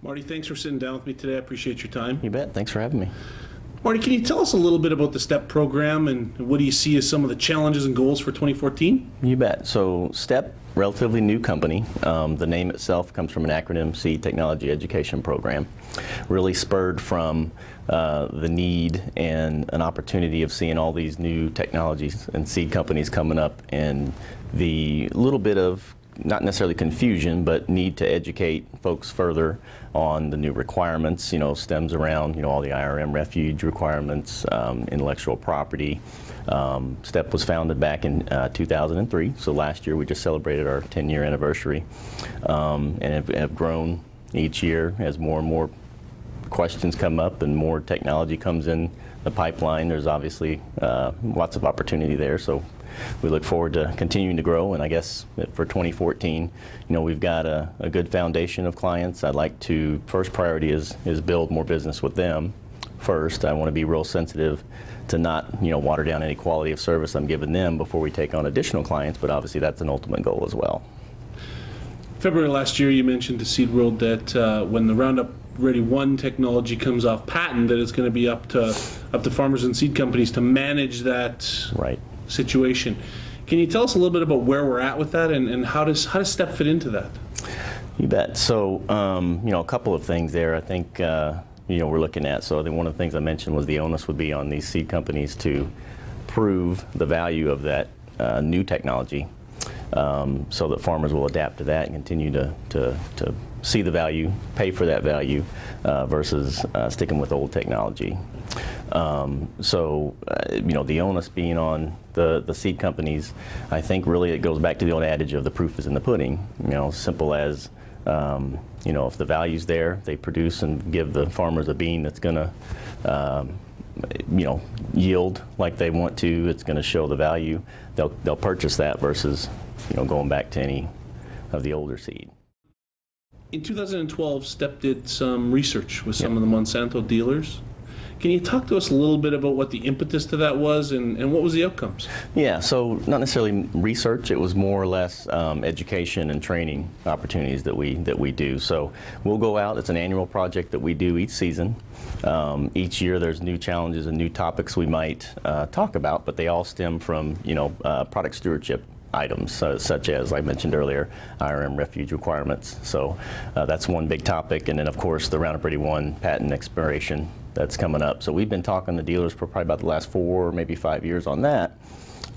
Marty, thanks for sitting down with me today. I appreciate your time. You bet. Thanks for having me. Marty, can you tell us a little bit about the STEP program and what do you see as some of the challenges and goals for 2014? You bet. So STEP, relatively new company. The name itself comes from an acronym, Seed Technology Education Program. Really spurred from the need and an opportunity of seeing all these new technologies and seed companies coming up, and the little bit of not necessarily confusion, but need to educate folks further on the new requirements, stems around, all the IRM refuge requirements, intellectual property. STEP was founded back in 2003, so last year we just celebrated our 10-year anniversary, and have grown each year as more and more questions come up and more technology comes in the pipeline. There's obviously lots of opportunity there, so we look forward to continuing to grow. And I guess for 2014, we've got a good foundation of clients. I'd like to, first priority is build more business with them first. I want to be real sensitive to not water down any quality of service I'm giving them before we take on additional clients, but obviously that's an ultimate goal as well. February last year you mentioned to Seed World that when the Roundup Ready One technology comes off patent, that it's going to be up to farmers and seed companies to manage that situation. Can you tell us a little bit about where we're at with that, and how does STEP fit into that? You bet. So a couple of things there I think we're looking at. So I think one of the things I mentioned was the onus would be on these seed companies to prove the value of that new technology, so that farmers will adapt to that and continue to see the value, pay for that value, versus sticking with old technology. The onus being on the seed companies, I think really it goes back to the old adage of the proof is in the pudding. Simple as, if the value's there, they produce and give the farmers a bean that's going to yield like they want to, it's going to show the value, they'll purchase that versus going back to any of the older seed. In 2012, STEP did some research with some of the Monsanto dealers. Can you talk to us a little bit about what the impetus to that was and what was the outcomes? Yeah, so not necessarily research, it was more or less education and training opportunities that we do. So we'll go out, it's an annual project that we do each season. Each year there's new challenges and new topics we might talk about, but they all stem from product stewardship items, such as I mentioned earlier, IRM refuge requirements. So that's one big topic, and then of course the Roundup Ready One patent expiration that's coming up. So we've been talking to dealers for probably about the last 4 or maybe 5 years on that.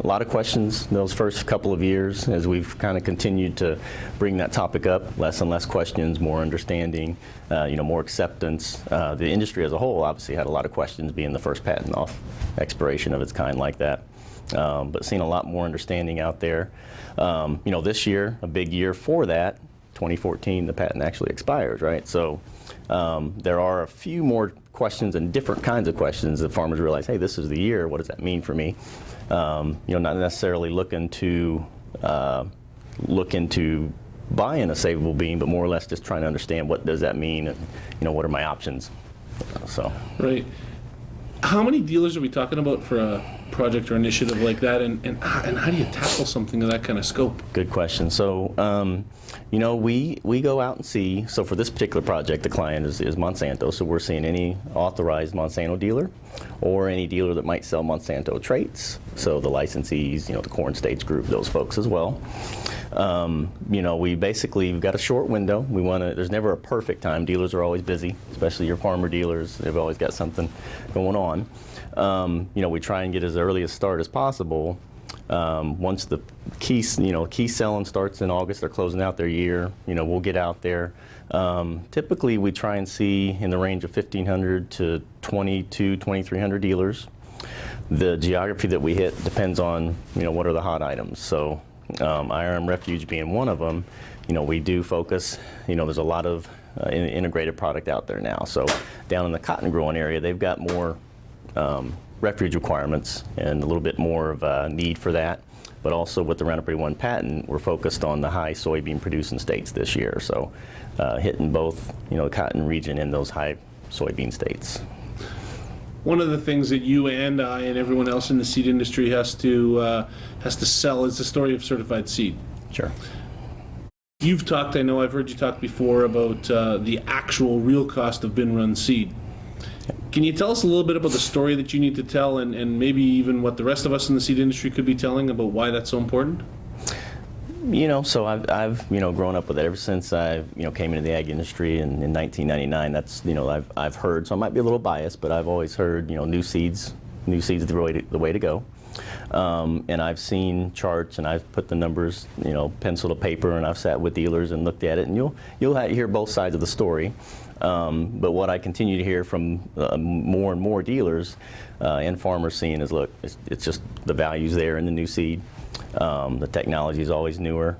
A lot of questions those first couple of years as we've kind of continued to bring that topic up, less and less questions, more understanding, more acceptance. The industry as a whole obviously had a lot of questions being the first patent off expiration of its kind like that. But seeing a lot more understanding out there. This year, a big year for that, 2014, the patent actually expires, right? So there are a few more questions and different kinds of questions that farmers realize, hey, this is the year, what does that mean for me? Not necessarily looking into buying a savable bean, but more or less just trying to understand what does that mean and what are my options. Right. How many dealers are we talking about for a project or initiative like that, and how do you tackle something of that kind of scope? Good question. So, we go out and see, so for this particular project, the client is Monsanto, so we're seeing any authorized Monsanto dealer or any dealer that might sell Monsanto traits, so the licensees, the Corn States Group, those folks as well. We've got a short window. There's never a perfect time. Dealers are always busy, especially your farmer dealers. They've always got something going on. We try and get as early a start as possible. Once the key selling starts in August, they're closing out their year, we'll get out there. Typically we try and see in the range of 1,500 to 2,300 dealers. The geography that we hit depends on, what are the hot items. So IRM refuge being one of them, we do focus, there's a lot of integrated product out there now. So down in the cotton growing area, they've got more refuge requirements and a little bit more of a need for that. But also with the Roundup Ready One patent, we're focused on the high soybean producing states this year. So hitting both, the cotton region and those high soybean states. One of the things that you and I and everyone else in the seed industry has to sell is the story of certified seed. Sure. You've talked, I know I've heard you talk before about the actual real cost of bin run seed. Can you tell us a little bit about the story that you need to tell, and maybe even what the rest of us in the seed industry could be telling about why that's so important? So I've grown up with it ever since I came into the ag industry in 1999. That's I've heard, so I might be a little biased, but I've always heard new seeds is the way to go. And I've seen charts, and I've put the numbers pencil to paper, and I've sat with dealers and looked at it, and you'll hear both sides of the story. But what I continue to hear from more and more dealers and farmers seeing is, look, it's just the value's there in the new seed. The technology is always newer.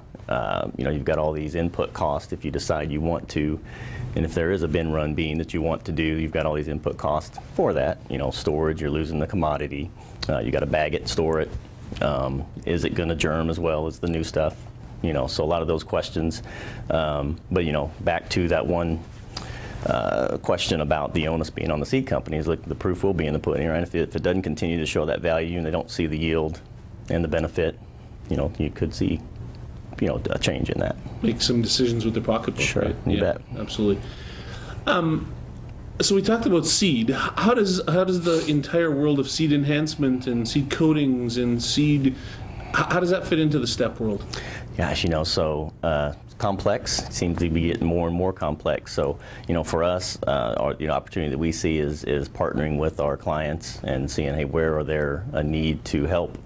You've got all these input costs if you decide you want to. And if there is a bin run bean that you want to do, you've got all these input costs for that. Storage, you're losing the commodity. You got to bag it, store it. Is it going to germ as well as the new stuff? So a lot of those questions. But back to that one question about the onus being on the seed companies. Look, the proof will be in the pudding, right? If it doesn't continue to show that value and they don't see the yield and the benefit, you could see a change in that. Make some decisions with their pocketbook. Sure, right? you bet. Absolutely. So we talked about seed. How does the entire world of seed enhancement and seed coatings and seed, how does that fit into the step world? Gosh, so complex, seems to be getting more and more complex. So, for us, our opportunity that we see is partnering with our clients and seeing, hey, where are there a need to help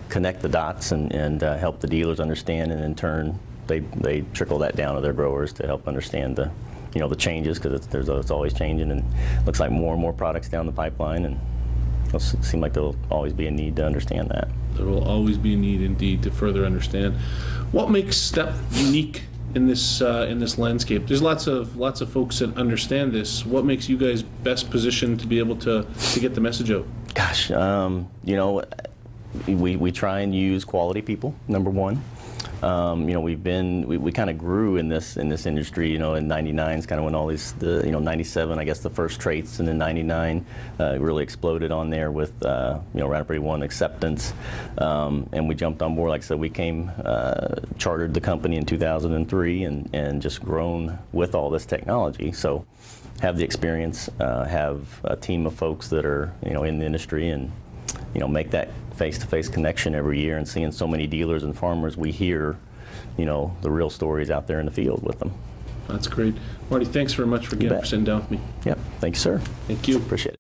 connect the dots and help the dealers understand, and in turn they trickle that down to their growers to help understand the changes, because it's always changing, and looks like more and more products down the pipeline, and it'll seem like there'll always be a need to understand that. There will always be a need, indeed, to further understand. What makes STEP unique in this landscape? There's lots of folks that understand this. What makes you guys best positioned to be able to get the message out? Gosh, we try and use quality people, number one. We kind of grew in this industry. In '99 is kind of when all these, 97, I guess, the first traits, and then '99 really exploded on there with Roundup Ready One acceptance, and we jumped on board. Like I said, we chartered the company in 2003, and just grown with all this technology. So have the experience, have a team of folks that are in the industry, and make that face-to-face connection every year, and seeing so many dealers and farmers, we hear, the real stories out there in the field with them. That's great. Marty, thanks very much for sitting down with me. Yep. Thank you, sir. Thank you. Appreciate it.